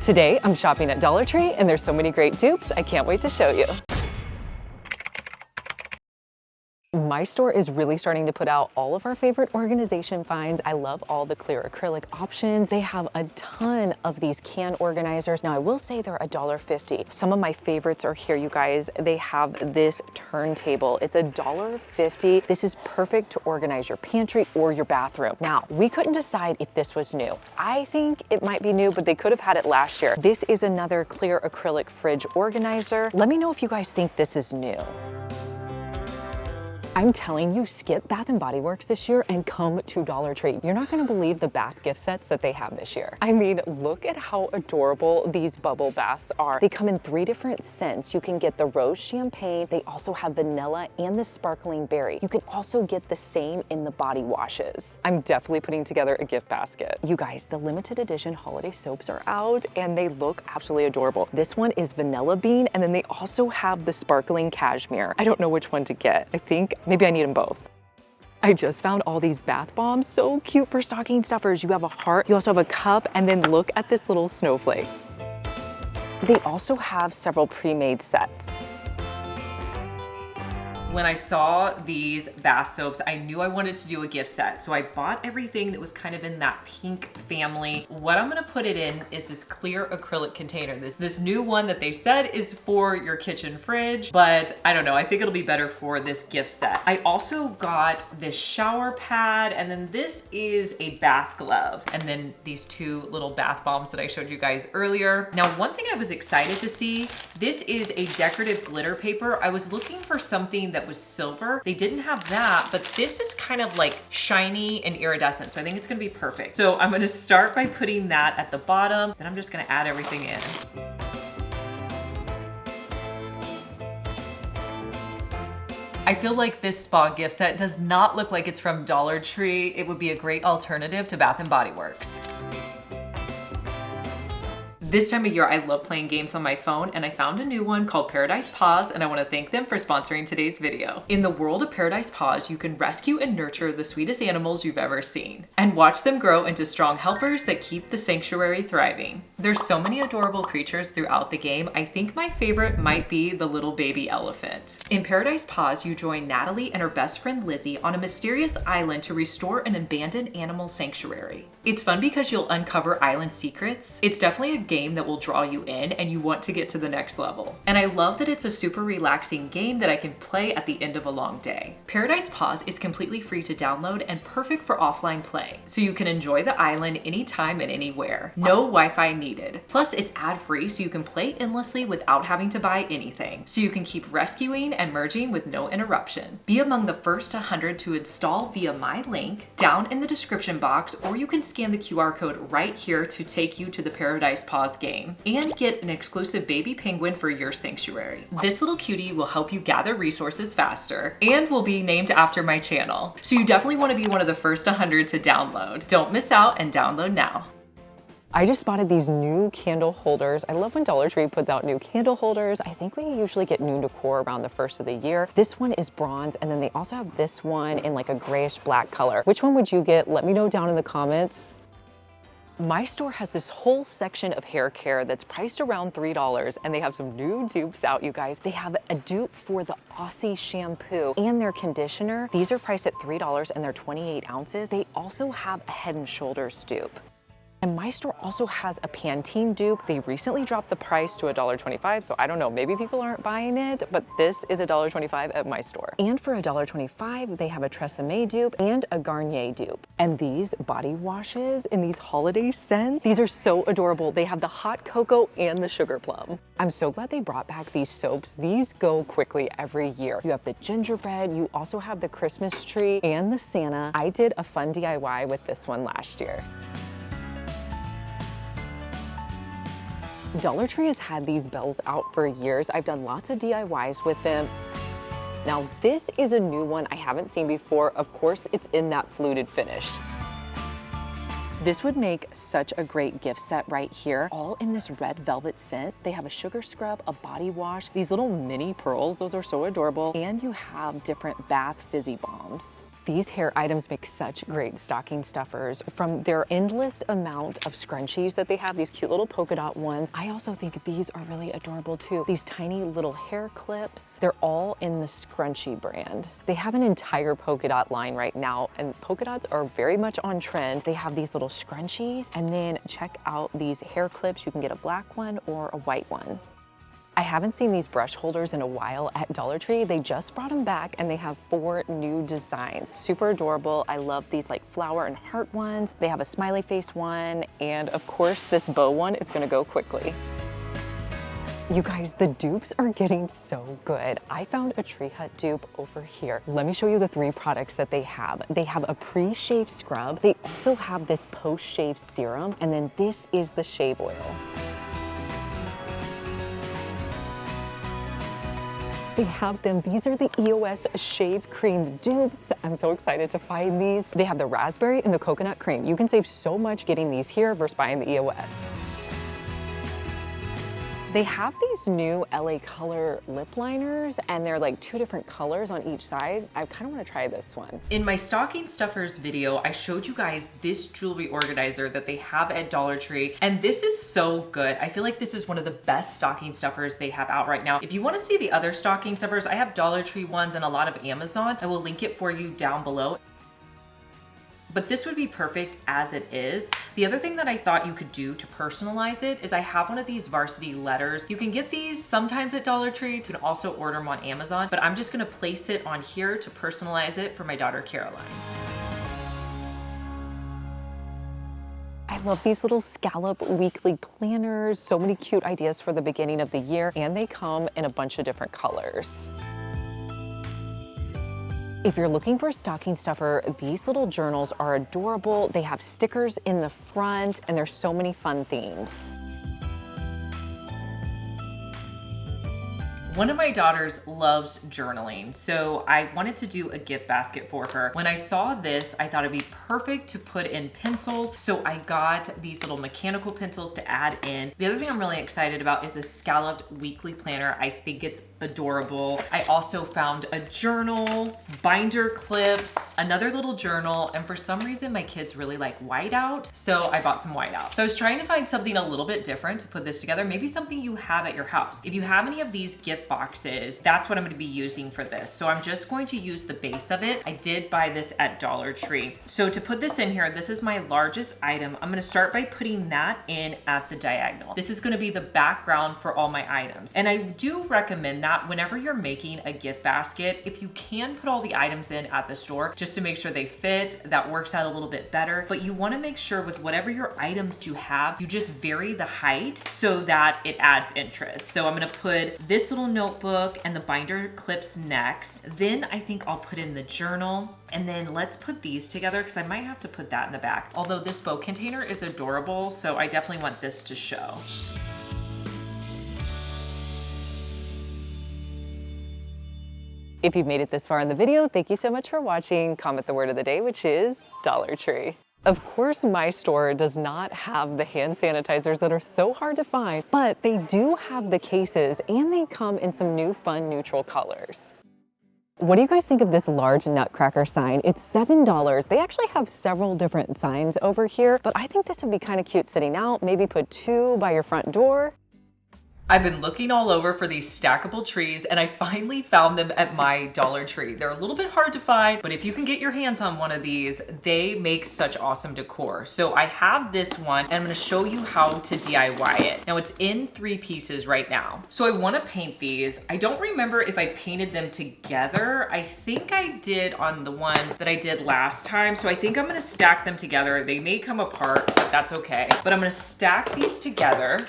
Today, I'm shopping at Dollar Tree and there's so many great dupes, I can't wait to show you. My store is really starting to put out all of our favorite organization finds. I love all the clear acrylic options. They have a ton of these can organizers. Now I will say they're $1.50. Some of my favorites are here, you guys. They have this turntable. It's $1.50. This is perfect to organize your pantry or your bathroom. Now, we couldn't decide if this was new. I think it might be new, but they could have had it last year. This is another clear acrylic fridge organizer. Let me know if you guys think this is new. I'm telling you, skip Bath & Body Works this year and come to Dollar Tree. You're not gonna believe the bath gift sets that they have this year. I mean, look at how adorable these bubble baths are. They come in 3 different scents. You can get the rose champagne. They also have vanilla and the sparkling berry. You can also get the same in the body washes. I'm definitely putting together a gift basket. You guys, the limited edition holiday soaps are out and they look absolutely adorable. This one is vanilla bean, and then they also have the sparkling cashmere. I don't know which one to get. I think maybe I need them both. I just found all these bath bombs, so cute for stocking stuffers. You have a heart, you also have a cup, and then look at this little snowflake. They also have several pre-made sets. When I saw these bath soaps, I knew I wanted to do a gift set. So I bought everything that was kind of in that pink family. What I'm gonna put it in is this clear acrylic container. This new one that they said is for your kitchen fridge, but I don't know, I think it'll be better for this gift set. I also got this shower pad, and then this is a bath glove, and then these 2 little bath bombs that I showed you guys earlier. Now, one thing I was excited to see, this is a decorative glitter paper. I was looking for something that was silver. They didn't have that, but this is kind of like shiny and iridescent, so I think it's gonna be perfect. So I'm gonna start by putting that at the bottom, then I'm just gonna add everything in. I feel like this spa gift set does not look like it's from Dollar Tree. It would be a great alternative to Bath & Body Works. This time of year, I love playing games on my phone, and I found a new one called Paradise Paws, and I want to thank them for sponsoring today's video. In the world of Paradise Paws, you can rescue and nurture the sweetest animals you've ever seen, and watch them grow into strong helpers that keep the sanctuary thriving. There's so many adorable creatures throughout the game. I think my favorite might be the little baby elephant. In Paradise Paws, you join Natalie and her best friend Lizzie on a mysterious island to restore an abandoned animal sanctuary. It's fun because you'll uncover island secrets. It's definitely a game that will draw you in and you want to get to the next level. And I love that it's a super relaxing game that I can play at the end of a long day. Paradise Paws is completely free to download and perfect for offline play, so you can enjoy the island anytime and anywhere. No Wi-Fi needed. Plus, it's ad-free, so you can play endlessly without having to buy anything. So you can keep rescuing and merging with no interruption. Be among the first 100 to install via my link down in the description box, or you can scan the QR code right here to take you to the Paradise Paws game and get an exclusive baby penguin for your sanctuary. This little cutie will help you gather resources faster and will be named after my channel. So you definitely want to be one of the first 100 to download. Don't miss out and download now. I just spotted these new candle holders. I love when Dollar Tree puts out new candle holders. I think we usually get new decor around the first of the year. This one is bronze, and then they also have this one in like a grayish black color. Which one would you get? Let me know down in the comments. My store has this whole section of hair care that's priced around $3, and they have some new dupes out, you guys. They have a dupe for the Aussie shampoo and their conditioner. These are priced at $3 and they're 28 ounces. They also have a Head and Shoulders dupe. And my store also has a Pantene dupe. They recently dropped the price to $1.25, so I don't know, maybe people aren't buying it, but this is $1.25 at my store. And for $1.25, they have a Tresemme dupe and a Garnier dupe. And these body washes in these holiday scents, these are so adorable. They have the hot cocoa and the sugar plum. I'm so glad they brought back these soaps. These go quickly every year. You have the gingerbread, you also have the Christmas tree and the Santa. I did a fun DIY with this one last year. Dollar Tree has had these bells out for years. I've done lots of DIYs with them. Now this is a new one I haven't seen before. Of course, it's in that fluted finish. This would make such a great gift set right here, all in this red velvet scent. They have a sugar scrub, a body wash, these little mini pearls, those are so adorable, and you have different bath fizzy bombs. These hair items make such great stocking stuffers. From their endless amount of scrunchies that they have, these cute little polka dot ones. I also think these are really adorable too. These tiny little hair clips, they're all in the scrunchie brand. They have an entire polka dot line right now, and polka dots are very much on trend. They have these little scrunchies, and then check out these hair clips. You can get a black one or a white one. I haven't seen these brush holders in a while at Dollar Tree. They just brought them back and they have 4 new designs. Super adorable. I love these like flower and heart ones. They have a smiley face one, and of course this bow one is gonna go quickly. You guys, the dupes are getting so good. I found a Tree Hut dupe over here. Let me show you the 3 products that they have. They have a pre-shave scrub. They also have this post-shave serum, and then this is the shave oil. They have them. These are the EOS Shave Cream dupes. I'm so excited to find these. They have the raspberry and the coconut cream. You can save so much getting these here versus buying the EOS. They have these new LA Color lip liners, and they're like 2 different colors on each side. I kind of want to try this one. In my stocking stuffers video, I showed you guys this jewelry organizer that they have at Dollar Tree, and this is so good. I feel like this is one of the best stocking stuffers they have out right now. If you want to see the other stocking stuffers, I have Dollar Tree ones and a lot of Amazon. I will link it for you down below. But this would be perfect as it is. The other thing that I thought you could do to personalize it is I have one of these varsity letters. You can get these sometimes at Dollar Tree. You can also order them on Amazon, but I'm just gonna place it on here to personalize it for my daughter, Caroline. I love these little scallop weekly planners. So many cute ideas for the beginning of the year, and they come in a bunch of different colors. If you're looking for a stocking stuffer, these little journals are adorable. They have stickers in the front, and there's so many fun themes. One of my daughters loves journaling, so I wanted to do a gift basket for her. When I saw this, I thought it'd be perfect to put in pencils, so I got these little mechanical pencils to add in. The other thing I'm really excited about is the scalloped weekly planner. I think it's adorable. I also found a journal, binder clips, another little journal, and for some reason my kids really like whiteout, so I bought some whiteout. So I was trying to find something a little bit different to put this together, maybe something you have at your house. If you have any of these gift boxes, that's what I'm going to be using for this. So I'm just going to use the base of it. I did buy this at Dollar Tree. So to put this in here, this is my largest item. I'm going to start by putting that in at the diagonal. This is going to be the background for all my items. And I do recommend that whenever you're making a gift basket, if you can put all the items in at the store just to make sure they fit, that works out a little bit better. But you want to make sure with whatever your items you have, you just vary the height so that it adds interest. So I'm going to put this little notebook and the binder clips next. Then I think I'll put in the journal, and then let's put these together because I might have to put that in the back. Although this bow container is adorable, so I definitely want this to show. If you've made it this far in the video, thank you so much for watching. Comment the word of the day, which is Dollar Tree. Of course, my store does not have the hand sanitizers that are so hard to find, but they do have the cases, and they come in some new fun neutral colors. What do you guys think of this large nutcracker sign? It's $7. They actually have several different signs over here, but I think this would be kind of cute sitting out. Maybe put 2 by your front door. I've been looking all over for these stackable trees, and I finally found them at my Dollar Tree. They're a little bit hard to find, but if you can get your hands on one of these, they make such awesome decor. So I have this one, and I'm gonna show you how to DIY it. Now it's in 3 pieces right now. So I wanna paint these. I don't remember if I painted them together. I think I did on the one that I did last time. So I think I'm gonna stack them together. They may come apart, but that's okay. But I'm gonna stack these together.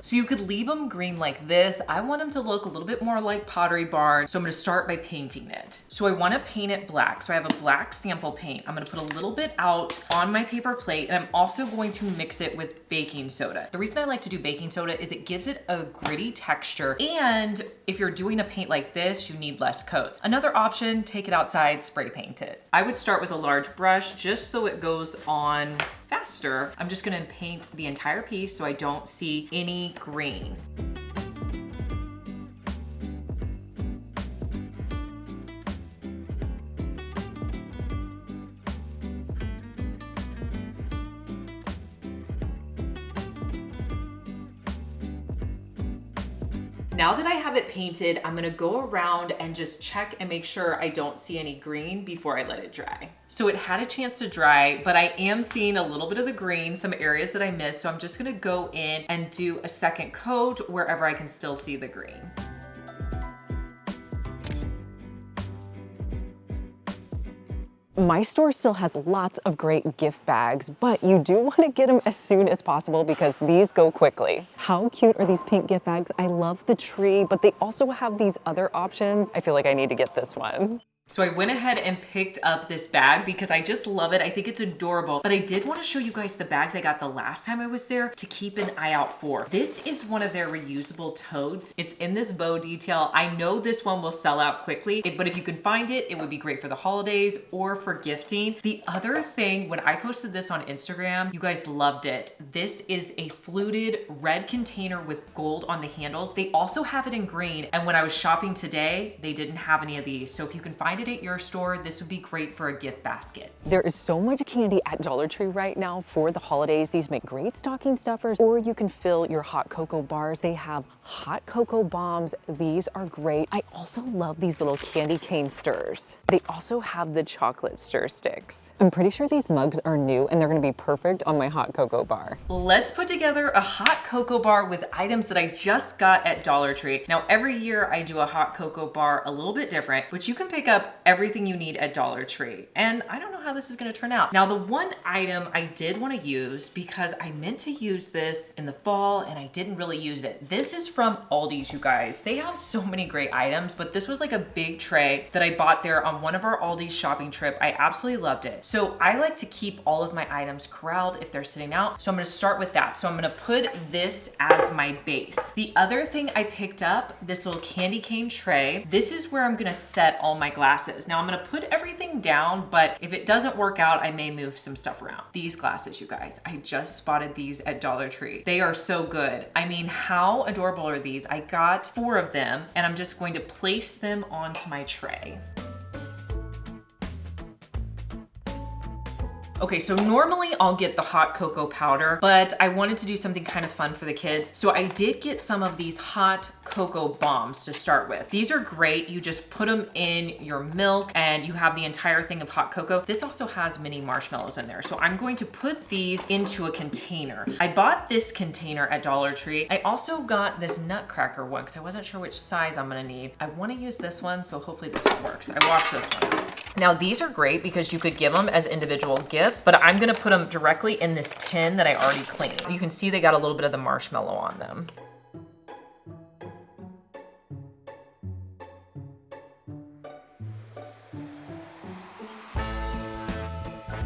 So you could leave them green like this. I want them to look a little bit more like Pottery Barn. So I'm gonna start by painting it. So I wanna paint it black. So I have a black sample paint. I'm gonna put a little bit out on my paper plate, and I'm also going to mix it with baking soda. The reason I like to do baking soda is it gives it a gritty texture. And if you're doing a paint like this, you need less coats. Another option, take it outside, spray paint it. I would start with a large brush just so it goes on faster. I'm just gonna paint the entire piece so I don't see any green. Now that I have it painted, I'm gonna go around and just check and make sure I don't see any green before I let it dry. So it had a chance to dry, but I am seeing a little bit of the green, some areas that I missed. So I'm just gonna go in and do a second coat wherever I can still see the green. My store still has lots of great gift bags, but you do want to get them as soon as possible because these go quickly. How cute are these pink gift bags? I love the tree, but they also have these other options. I feel like I need to get this one. So I went ahead and picked up this bag because I just love it. I think it's adorable, but I did want to show you guys the bags I got the last time I was there to keep an eye out for. This is one of their reusable totes. It's in this bow detail. I know this one will sell out quickly, but if you can find it, it would be great for the holidays or for gifting. The other thing, when I posted this on Instagram, you guys loved it. This is a fluted red container with gold on the handles. They also have it in green, and when I was shopping today, they didn't have any of these. So if you can find it at your store, this would be great for a gift basket. There is so much candy at Dollar Tree right now for the holidays. These make great stocking stuffers, or you can fill your hot cocoa bars. They have hot cocoa bombs. These are great. I also love these little candy cane stirs. They also have the chocolate stir sticks. I'm pretty sure these mugs are new and they're gonna be perfect on my hot cocoa bar. Let's put together a hot cocoa bar with items that I just got at Dollar Tree. Now, every year I do a hot cocoa bar a little bit different, but you can pick up everything you need at Dollar Tree. And I don't know how this is gonna turn out. Now, the one item I did wanna use because I meant to use this in the fall and I didn't really use it. This is from Aldi's, you guys. They have so many great items, but this was like a big tray that I bought there on one of our Aldi's shopping trip. I absolutely loved it. So I like to keep all of my items corralled if they're sitting out. So I'm gonna start with that. So I'm gonna put this as my base. The other thing I picked up, this little candy cane tray. This is where I'm gonna set all my glasses. Now I'm gonna put everything down, but if it doesn't work out, I may move some stuff around. These glasses, you guys, I just spotted these at Dollar Tree. They are so good. I mean, how adorable are these? I got 4 of them and I'm just going to place them onto my tray. Okay, so normally I'll get the hot cocoa powder, but I wanted to do something kind of fun for the kids. So I did get some of these hot cocoa bombs to start with. These are great. You just put them in your milk and you have the entire thing of hot cocoa. This also has mini marshmallows in there. So I'm going to put these into a container. I bought this container at Dollar Tree. I also got this nutcracker one because I wasn't sure which size I'm gonna need. I wanna use this one, so hopefully this one works. I washed this one out. Now these are great because you could give them as individual gifts, but I'm gonna put them directly in this tin that I already cleaned. You can see they got a little bit of the marshmallow on them.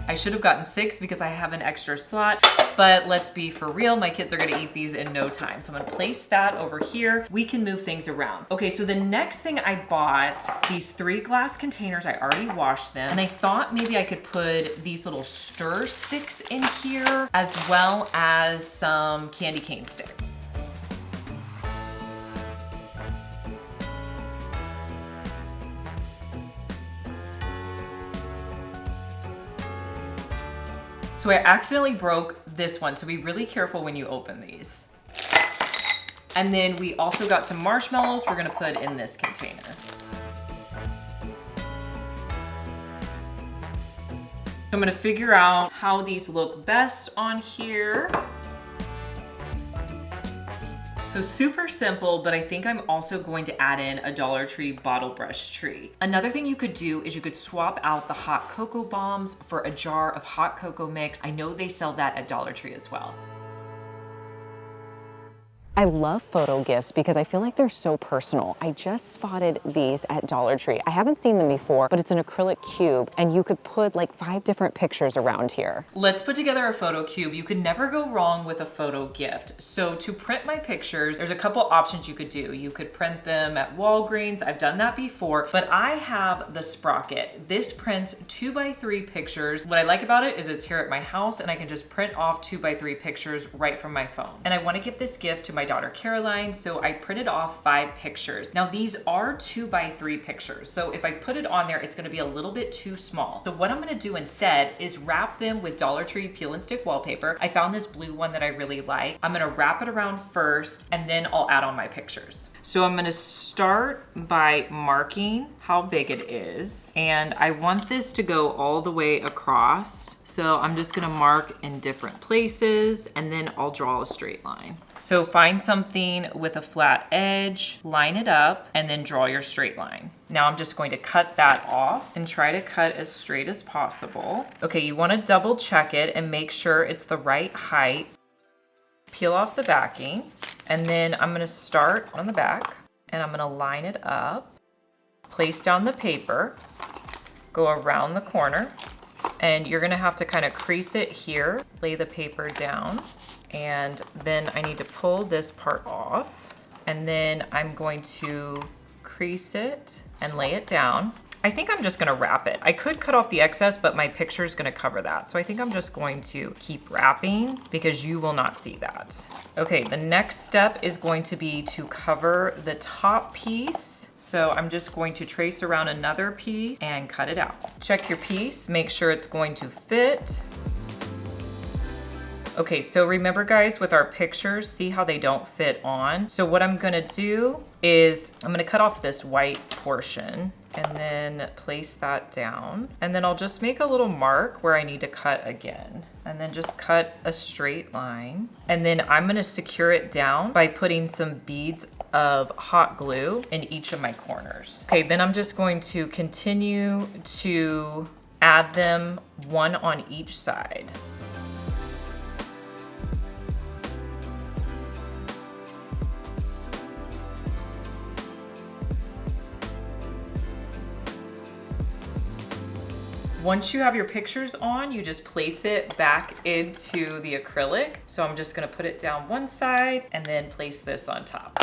I should have gotten 6 because I have an extra slot, but let's be for real, my kids are gonna eat these in no time. So I'm gonna place that over here. We can move things around. Okay, so the next thing I bought, these 3 glass containers, I already washed them, and I thought maybe I could put these little stir sticks in here, as well as some candy cane sticks. So I accidentally broke this one, so be really careful when you open these. And then we also got some marshmallows we're gonna put in this container. So I'm gonna figure out how these look best on here. So super simple, but I think I'm also going to add in a Dollar Tree bottle brush tree. Another thing you could do is you could swap out the hot cocoa bombs for a jar of hot cocoa mix. I know they sell that at Dollar Tree as well. I love photo gifts because I feel like they're so personal. I just spotted these at Dollar Tree. I haven't seen them before, but it's an acrylic cube and you could put like 5 different pictures around here. Let's put together a photo cube. You can never go wrong with a photo gift. So to print my pictures, there's a couple options you could do. You could print them at Walgreens. I've done that before, but I have the Sprocket. This prints 2x3 pictures. What I like about it is it's here at my house and I can just print off 2x3 pictures right from my phone. And I want to give this gift to my my daughter Caroline, so I printed off 5 pictures. Now these are 2x3 pictures, so if I put it on there, it's gonna be a little bit too small. So what I'm gonna do instead is wrap them with Dollar Tree peel and stick wallpaper. I found this blue one that I really like. I'm gonna wrap it around first, and then I'll add on my pictures. So I'm gonna start by marking how big it is, and I want this to go all the way across. So I'm just gonna mark in different places, and then I'll draw a straight line. So find something with a flat edge, line it up, and then draw your straight line. Now I'm just going to cut that off and try to cut as straight as possible. Okay, you wanna double check it and make sure it's the right height. Peel off the backing, and then I'm gonna start on the back, and I'm gonna line it up, place down the paper, go around the corner, and you're gonna have to kind of crease it here, lay the paper down, and then I need to pull this part off, and then I'm going to crease it and lay it down. I think I'm just gonna wrap it. I could cut off the excess, but my picture's gonna cover that. So I think I'm just going to keep wrapping because you will not see that. Okay, the next step is going to be to cover the top piece. So I'm just going to trace around another piece and cut it out. Check your piece, make sure it's going to fit. Okay, so remember guys, with our pictures, see how they don't fit on? So what I'm gonna do is I'm gonna cut off this white portion and then place that down. And then I'll just make a little mark where I need to cut again. And then just cut a straight line. And then I'm gonna secure it down by putting some beads of hot glue in each of my corners. Okay, then I'm just going to continue to add them one on each side. Once you have your pictures on, you just place it back into the acrylic. So I'm just gonna put it down one side and then place this on top.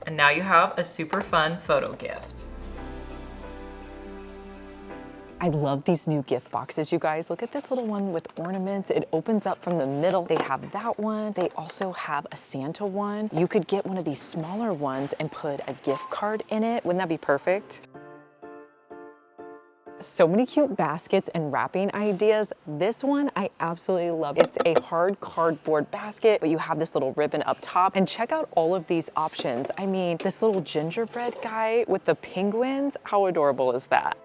And now you have a super fun photo gift. I love these new gift boxes, you guys. Look at this little one with ornaments. It opens up from the middle. They have that one. They also have a Santa one. You could get one of these smaller ones and put a gift card in it. Wouldn't that be perfect? So many cute baskets and wrapping ideas. This one I absolutely love. It's a hard cardboard basket, but you have this little ribbon up top. And check out all of these options. I mean, this little gingerbread guy with the penguins, how adorable is that?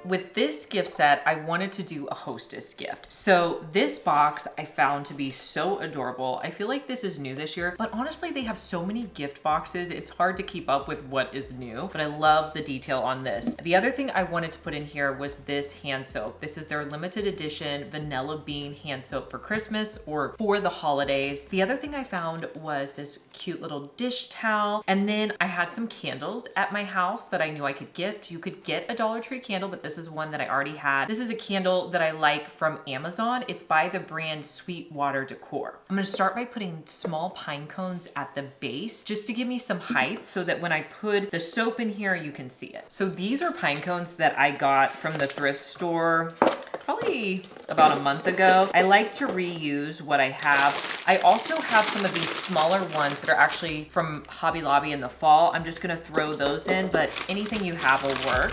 With this gift set, I wanted to do a hostess gift. So this box I found to be so adorable. I feel like this is new this year, but honestly, they have so many gift boxes. It's hard to keep up with what is new, but I love the detail on this. The other thing I wanted to put in here was this hand soap. This is their limited edition vanilla bean hand soap for Christmas or for the holidays. The other thing I found was this cute little dish towel. And then I had some candles at my house that I knew I could gift. You could get a Dollar Tree candle, but this is one that I already had. This is a candle that I like from Amazon. It's by the brand Sweetwater Decor. I'm gonna start by putting small pine cones at the base just to give me some height so that when I put the soap in here, you can see it. So these are pine cones that I got from the thrift store probably about a month ago. I like to reuse what I have. I also have some of these smaller ones that are actually from Hobby Lobby in the fall. I'm just gonna throw those in, but anything you have will work.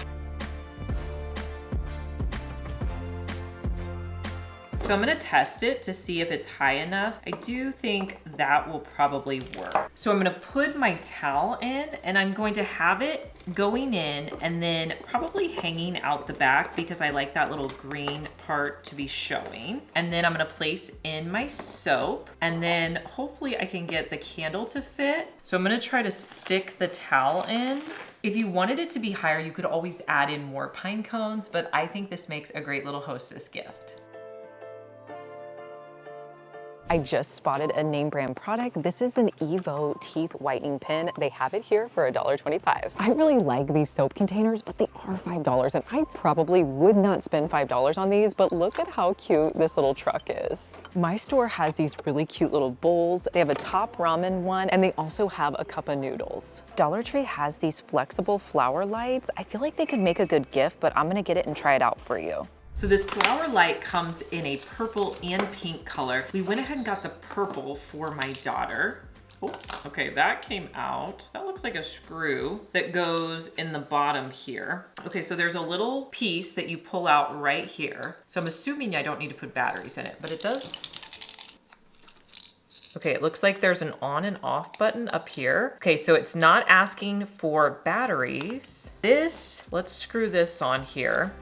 So I'm gonna test it to see if it's high enough. I do think that will probably work. So I'm gonna put my towel in and I'm going to have it going in and then probably hanging out the back because I like that little green part to be showing. And then I'm gonna place in my soap and then hopefully I can get the candle to fit. So I'm gonna try to stick the towel in. If you wanted it to be higher, you could always add in more pine cones, but I think this makes a great little hostess gift. I just spotted a name brand product. This is an Evo teeth whitening pen. They have it here for $1.25. I really like these soap containers, but they are $5 and I probably would not spend $5 on these, but look at how cute this little truck is. My store has these really cute little bowls. They have a top ramen one and they also have a cup of noodles. Dollar Tree has these flexible flower lights. I feel like they could make a good gift, but I'm gonna get it and try it out for you. So this flower light comes in a purple and pink color. We went ahead and got the purple for my daughter. Oh, okay, that came out. That looks like a screw that goes in the bottom here. Okay, so there's a little piece that you pull out right here. So I'm assuming I don't need to put batteries in it, but it does. Okay, it looks like there's an on and off button up here. Okay, so it's not asking for batteries. Let's screw this on here.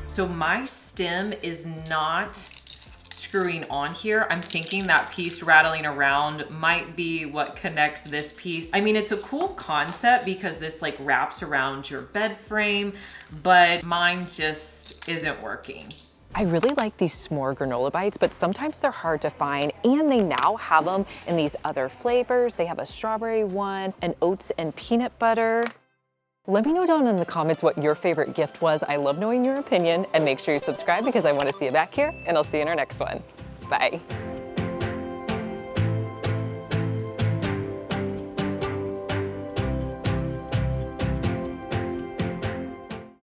So my stem is not screwing on here. I'm thinking that piece rattling around might be what connects this piece. I mean, it's a cool concept because this like wraps around your bed frame, but mine just isn't working. I really like these s'more granola bites, but sometimes they're hard to find, and they now have them in these other flavors. They have a strawberry one, an oats and peanut butter. Let me know down in the comments what your favorite gift was. I love knowing your opinion, and make sure you subscribe because I want to see you back here, and I'll see you in our next one. Bye.